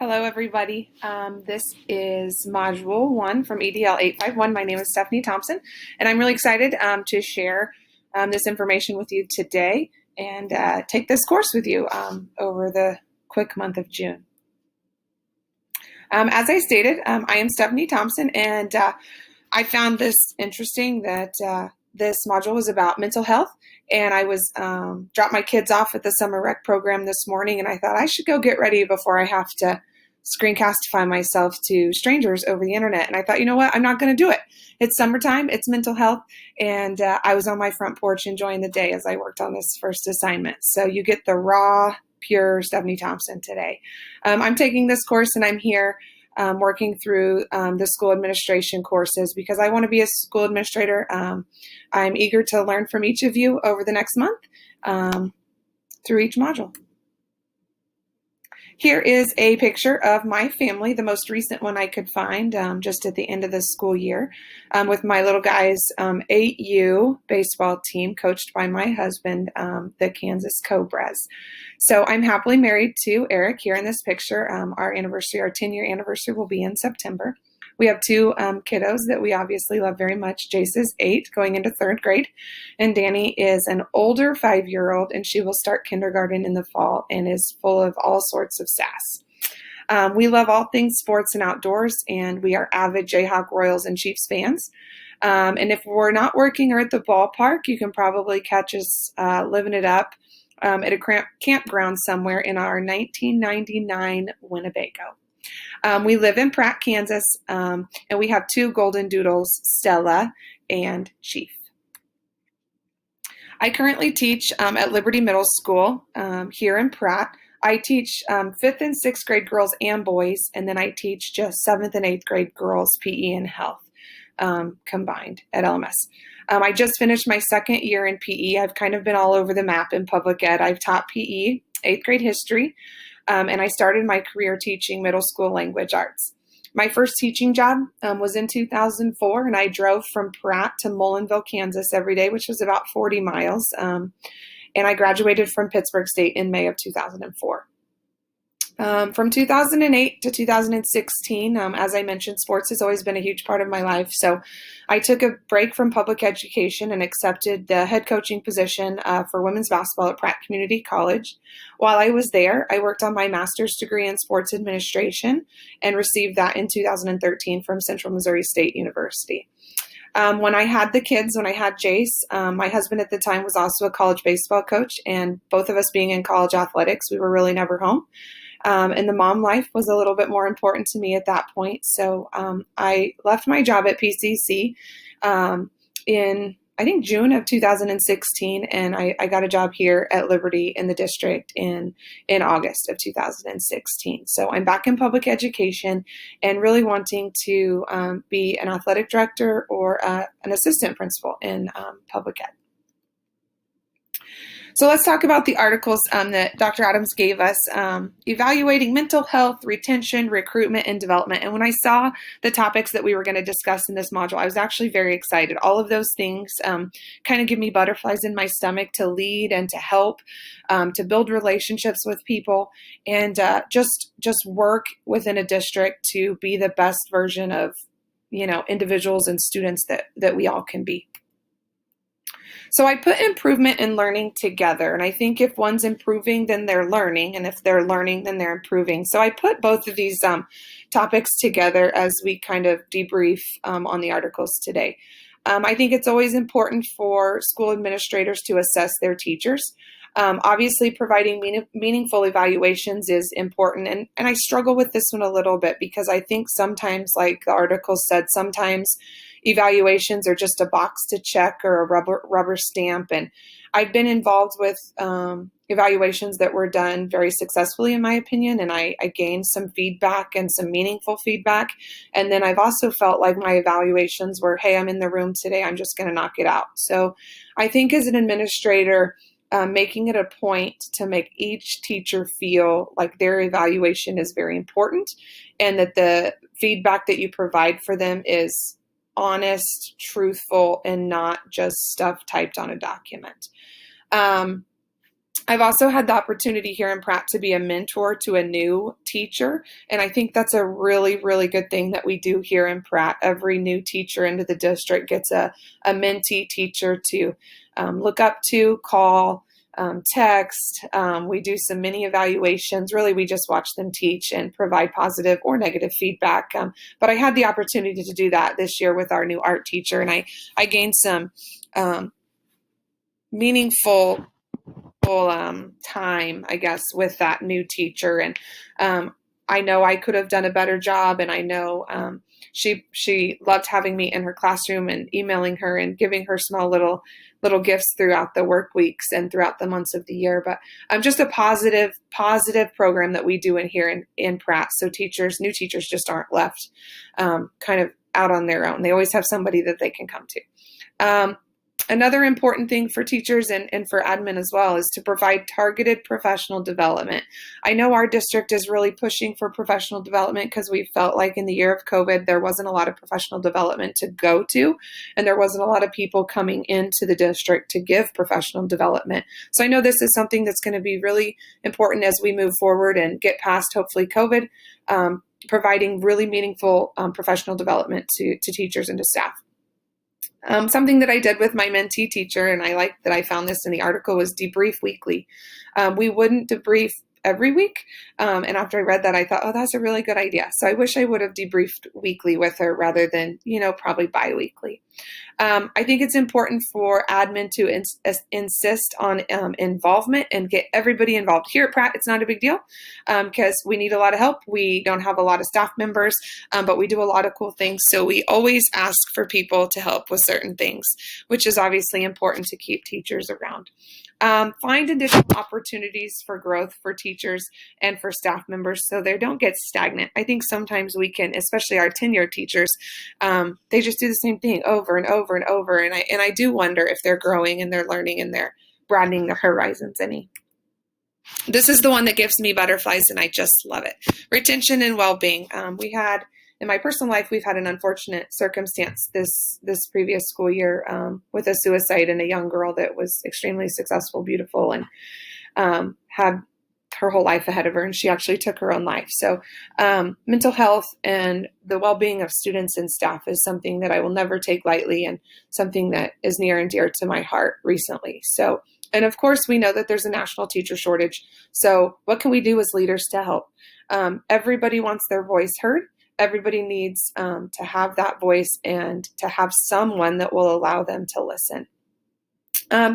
Hello, everybody. This is Module 1 from EDL 851. My name is Stephanie Thompson, and I'm really excited to share this information with you today and take this course with you over the quick month of June. As I stated, I am Stephanie Thompson, and I found this interesting that this module was about mental health. And I was dropped my kids off at the summer rec program this morning, and I thought I should go get ready before I have to screencastify myself to strangers over the internet. And I thought, you know what, I'm not going to do it. It's summertime, it's mental health, and I was on my front porch enjoying the day as I worked on this first assignment. So you get the raw, pure Stephanie Thompson today. I'm taking this course, and I'm here working through the school administration courses because I want to be a school administrator. I'm eager to learn from each of you over the next month through each module. Here is a picture of my family, the most recent one I could find just at the end of the school year, with my little guys' 8U baseball team coached by my husband, the Kansas Cobras. So I'm happily married to Eric here in this picture. Our 10-year anniversary will be in September. We have two kiddos that we obviously love very much. Jace is 8, going into 3rd grade, and Danny is an older 5-year-old, and she will start kindergarten in the fall and is full of all sorts of sass. We love all things sports and outdoors, and we are avid Jayhawk, Royals, and Chiefs fans. And if we're not working or at the ballpark, you can probably catch us living it up at a campground somewhere in our 1999 Winnebago. We live in Pratt, Kansas, and we have 2 golden doodles, Stella and Chief. I currently teach at Liberty Middle School here in Pratt. I teach 5th and 6th grade girls and boys, and then I teach just 7th and 8th grade girls PE and health combined at LMS. I just finished my 2nd year in PE. I've kind of been all over the map in public ed. I've taught PE, 8th grade history, and I started my career teaching middle school language arts. My first teaching job was in 2004, and I drove from Pratt to Mullinville, Kansas every day, which was about 40 miles. And I graduated from Pittsburgh State in May of 2004. From 2008 to 2016, as I mentioned, sports has always been a huge part of my life. So I took a break from public education and accepted the head coaching position for women's basketball at Pratt Community College. While I was there, I worked on my master's degree in sports administration and received that in 2013 from Central Missouri State University. When I had the kids, when I had Jace, my husband at the time was also a college baseball coach, and both of us being in college athletics, we were really never home. And the mom life was a little bit more important to me at that point. So I left my job at PCC in, I think, June of 2016, and I got a job here at Liberty in the district in August of 2016. So I'm back in public education and really wanting to be an athletic director or an assistant principal in public ed. So let's talk about the articles that Dr. Adams gave us, evaluating mental health, retention, recruitment, and development. And when I saw the topics that we were going to discuss in this module, I was actually very excited. All of those things kind of give me butterflies in my stomach to lead and to help, to build relationships with people, and just work within a district to be the best version of, individuals and students that we all can be. So I put improvement and learning together, and I think if one's improving, then they're learning, and if they're learning, then they're improving. So I put both of these topics together as we kind of debrief on the articles today. I think it's always important for school administrators to assess their teachers. Obviously, providing meaningful evaluations is important, and I struggle with this one a little bit because I think sometimes, like the article said, sometimes evaluations are just a box to check or a rubber stamp. And I've been involved with evaluations that were done very successfully, in my opinion, and I gained some feedback and some meaningful feedback. And then I've also felt like my evaluations were, hey, I'm in the room today, I'm just going to knock it out. So I think as an administrator, making it a point to make each teacher feel like their evaluation is very important and that the feedback that you provide for them is honest, truthful, and not just stuff typed on a document. I've also had the opportunity here in Pratt to be a mentor to a new teacher. And I think that's a really, really good thing that we do here in Pratt. Every new teacher into the district gets a mentee teacher to look up to, call, text. We do some mini evaluations. Really, we just watch them teach and provide positive or negative feedback. But I had the opportunity to do that this year with our new art teacher, and I gained some meaningful time, I guess, with that new teacher. And I know I could have done a better job, and I know she loved having me in her classroom and emailing her and giving her small little gifts throughout the work weeks and throughout the months of the year. But just a positive program that we do in here in Pratt. So new teachers just aren't left kind of out on their own. They always have somebody that they can come to. Another important thing for teachers and for admin as well is to provide targeted professional development. I know our district is really pushing for professional development because we felt like in the year of COVID, there wasn't a lot of professional development to go to, and there wasn't a lot of people coming into the district to give professional development. So I know this is something that's going to be really important as we move forward and get past, hopefully, COVID, providing really meaningful professional development to teachers and to staff. Something that I did with my mentee teacher, and I like that I found this in the article, was debrief weekly. We wouldn't debrief every week. And after I read that, I thought, oh, that's a really good idea. So I wish I would have debriefed weekly with her rather than, probably bi-weekly. I think it's important for admin to insist on involvement and get everybody involved. Here at Pratt, it's not a big deal because we need a lot of help. We don't have a lot of staff members, but we do a lot of cool things. So we always ask for people to help with certain things, which is obviously important to keep teachers around. Find additional opportunities for growth for teachers and for staff members so they don't get stagnant. I think sometimes we can, especially our tenured teachers, they just do the same thing over and over and over. And I do wonder if they're growing and they're learning and they're broadening their horizons any. This is the one that gives me butterflies, and I just love it. Retention and well-being. In my personal life, we've had an unfortunate circumstance this previous school year with a suicide and a young girl that was extremely successful, beautiful, and had her whole life ahead of her, and she actually took her own life. So mental health and the well-being of students and staff is something that I will never take lightly and something that is near and dear to my heart recently. So, and of course, we know that there's a national teacher shortage. So what can we do as leaders to help? Everybody wants their voice heard. Everybody needs to have that voice and to have someone that will allow them to listen.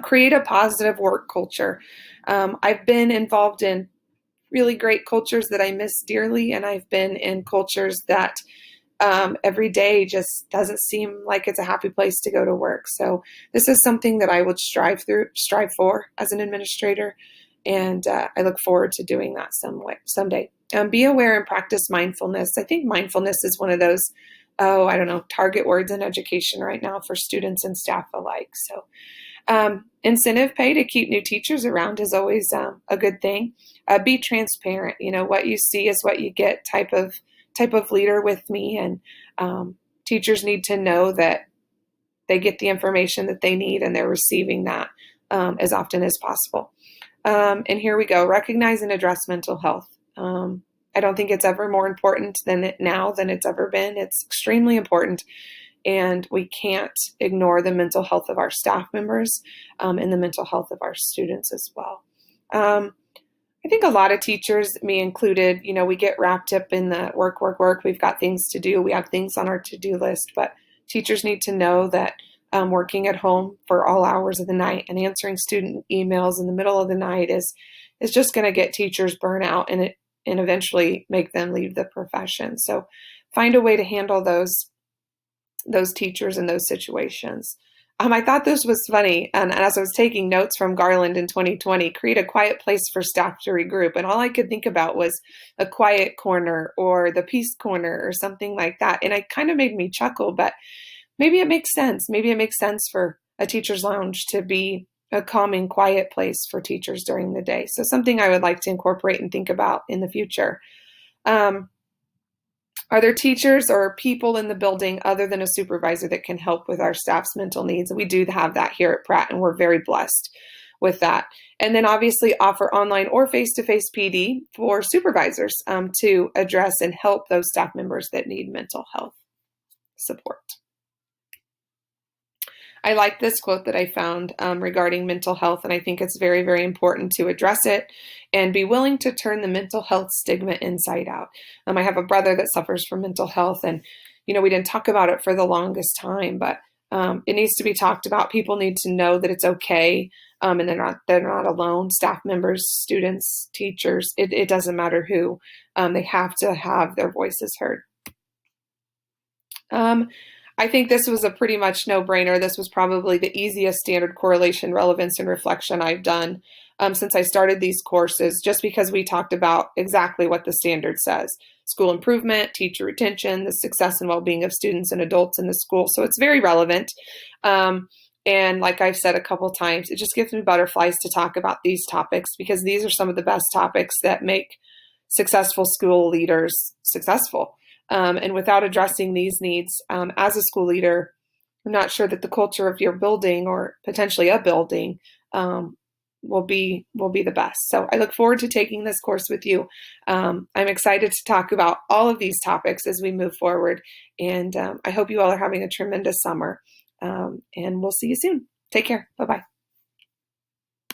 Create a positive work culture. I've been involved in really great cultures that I miss dearly, and I've been in cultures that every day just doesn't seem like it's a happy place to go to work. So this is something that I would strive for as an administrator, and I look forward to doing that someday. Be aware and practice mindfulness. I think mindfulness is one of those, target words in education right now for students and staff alike. So incentive pay to keep new teachers around is always a good thing. Be transparent. What you see is what you get type of leader with me. And teachers need to know that they get the information that they need and they're receiving that as often as possible. And here we go. Recognize and address mental health. I don't think it's ever more important than it's ever been. It's extremely important. And we can't ignore the mental health of our staff members and the mental health of our students as well. I think a lot of teachers, me included, we get wrapped up in the work. We've got things to do. We have things on our to-do list. But teachers need to know that working at home for all hours of the night and answering student emails in the middle of the night is just going to get teachers burnt out and eventually make them leave the profession. So find a way to handle those teachers in those situations. I thought this was funny, and as I was taking notes from Garland in 2020, create a quiet place for staff to regroup, and all I could think about was a quiet corner or the peace corner or something like that, and it kind of made me chuckle, but maybe it makes sense. Maybe it makes sense for a teacher's lounge to be a calming, quiet place for teachers during the day. So something I would like to incorporate and think about in the future. Are there teachers or people in the building other than a supervisor that can help with our staff's mental needs? We do have that here at Pratt, and we're very blessed with that. And then obviously offer online or face-to-face PD for supervisors to address and help those staff members that need mental health support. I like this quote that I found regarding mental health, and I think it's very, very important to address it and be willing to turn the mental health stigma inside out. I have a brother that suffers from mental health, and we didn't talk about it for the longest time, but it needs to be talked about. People need to know that it's okay, and they're not alone. Staff members, students, teachers, it doesn't matter who. They have to have their voices heard. I think this was a pretty much no-brainer. This was probably the easiest standard correlation, relevance, and reflection I've done since I started these courses, just because we talked about exactly what the standard says. School improvement, teacher retention, the success and well-being of students and adults in the school. So it's very relevant. And like I've said a couple times, it just gives me butterflies to talk about these topics, because these are some of the best topics that make successful school leaders successful. And without addressing these needs, as a school leader, I'm not sure that the culture of your building, or potentially a building, will be the best. So I look forward to taking this course with you. I'm excited to talk about all of these topics as we move forward. And I hope you all are having a tremendous summer. And we'll see you soon. Take care. Bye-bye.